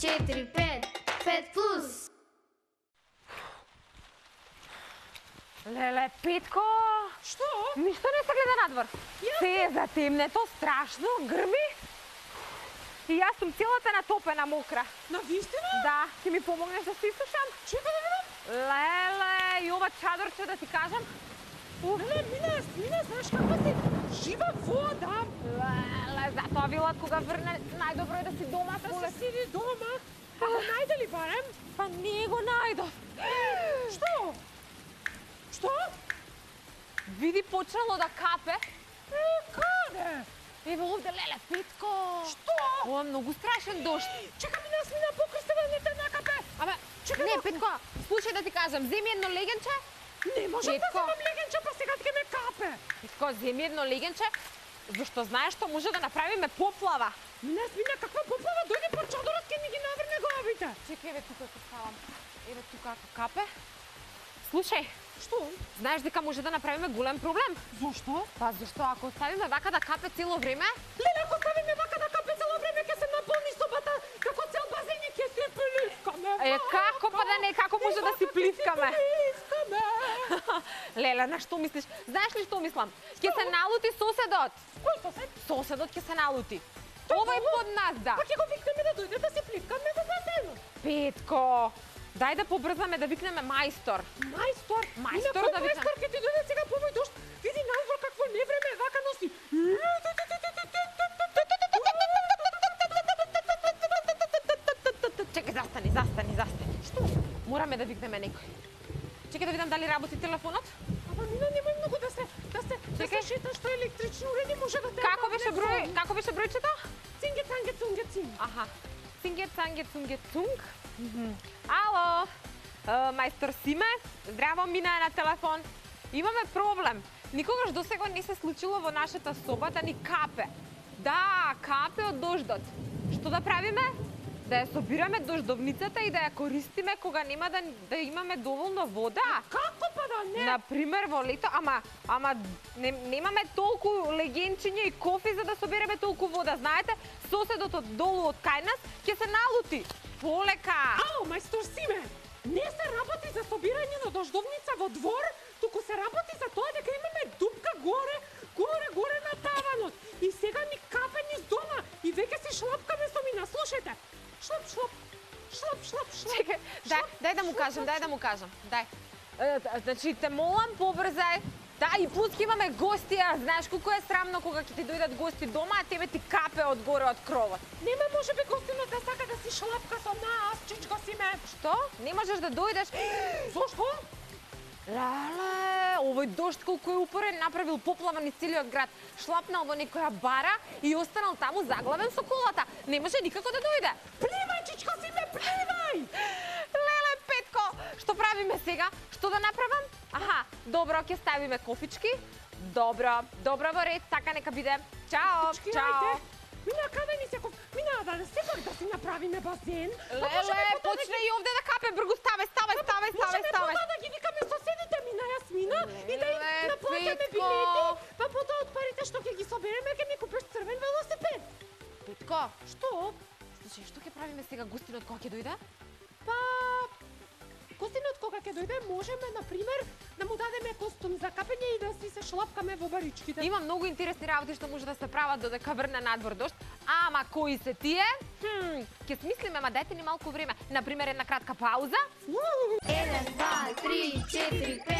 4, 5. 5 плюс. Леле, Петко! Што? Ништо не се гледа надвор. Се е затемнето, страшно, грми. И јас сум целата натопена, мокра. На вистина? Да, ќе ми помогнеш да се исушам? Чекай да видам. Леле, и ова чадорче да ти кажам. Леле, мина, знаеш каква си? Жива вода. Леле, затоа велат кога врне, најдобро е да си дома. Да си сиди дома. А го најде ли барем? Па не го најдов. Што? Што? Види, почнало да капе. Каде? Ево овде, леле, Петко. Што? Ова е многу страшен дожд. Чекай, мина покрстева, не те накапе. Абе, чекай. не, Петко, слушај да ти кажам, земи едно легенче. Не можам да Петко. земам легенче, па сега ќе ме капе. Петко, земи едно легенче, зашто знаеш што може да направиме поплава. Мина, каква поплава дојде по чадорот ке ни ги наврне главите. Чекай, еве тука како ставам. Еве тука како капе. Слушај, Што? знаеш дека може да направиме голем проблем. Зошто? Па зашто ако оставиме вака да капе цело време, Леле, ако ставиме вака да капе цело време, ќе се наполни собата, како цел базен и ќе се плискаме. како па да не, како може да си плискаме? Плискаме. Леле, на што мислиш? Знаеш ли што мислам? Ќе се налути соседот. Кој сосед? Соседот ќе се налути. Овој под нас, да. Па ќе го викнеме да дојде да се плискаме во базенот. Петко, дај да побрзаме да викнеме мајстор. Мајстор, Мајстор да викнеме. Мајстор ќе ти дојде сега по овој дожд. Види надвор какво невреме е, вака носи. Чекај, застани. Што? Мораме да викнеме некој. Чекај да видам дали работи телефонот. Ама Мина, немој многу да се шеташ по електрични уреди, може да те Како беше бројчето? Цинге, цанге, цунге, цинг. Аха. Цинге, цунг. Ало. Мајстор Симе, здраво, Мина е на телефон. Имаме проблем. Никогаш досега не се случило во нашата соба да ни капе. Да, капе од дождот. Што да правиме? Да ја собираме дождовницата и да ја користиме кога нема да имаме доволно вода. Како па да не? Например во лето, ама немаме толку легенчиња и кофи за да собереме толку вода. Знаете, соседот од долу од кај нас ќе се налути. Полека. Ало, мајстор Симе, не се работи за собирање на дождовница во двор, туку се работи за тоа дека имаме дупка горе на таванот. И сега ни капе низ дома и веќе се шлапкаме со Мина. Слушајте. Шлап. Чекај, дај да му кажам. Дај. Значи, те молам, побрзај. Да, и плюс ќе имаме гостија. Знаеш колку е срамно кога ќе ти дојдат гости дома, а тебе ти капе од горе од кровот. Нема можеби гостинот да сака да си шлапка со нас, чичко Симе. Што? Не можеш да дојдеш? Зошто? Леле, овој дожд колку е упорен, направил поплава низ целиот град. Шлапнал во некоја бара и останал таму заглавен со колата. Не може никако да дојде. Пливај, чичко Симе, пливај! Леле, Петко, што правиме сега? Што да направам? Аха, добро, ќе ставиме кофички. Добро во ред, така нека биде. Чао, чао. Мина, каде ни се Мина, да сепак да си направиме базен. Леле, почне и овде да капе, бргу, ставај. Можеме потоа да ги викаме соседите Мина, Јасмина и да им наплатиме билети, па потоа од парите што ќе ги собереме ќе ми купиш црвен велосипед. Петко, Што? слушај, што ќе правиме сега гостинот кога ќе дојде? Па гостинот кога ќе дојде можеме на пример да му дадеме костум за капење и да си се шлапкаме во баричките. Има многу интересни работи што може да се прават додека врне надвор дожд, ама кои се тие? Ќе смислиме, ама дајте ни малку време. На пример, една кратка пауза. 1, 2, 3, 4, 5.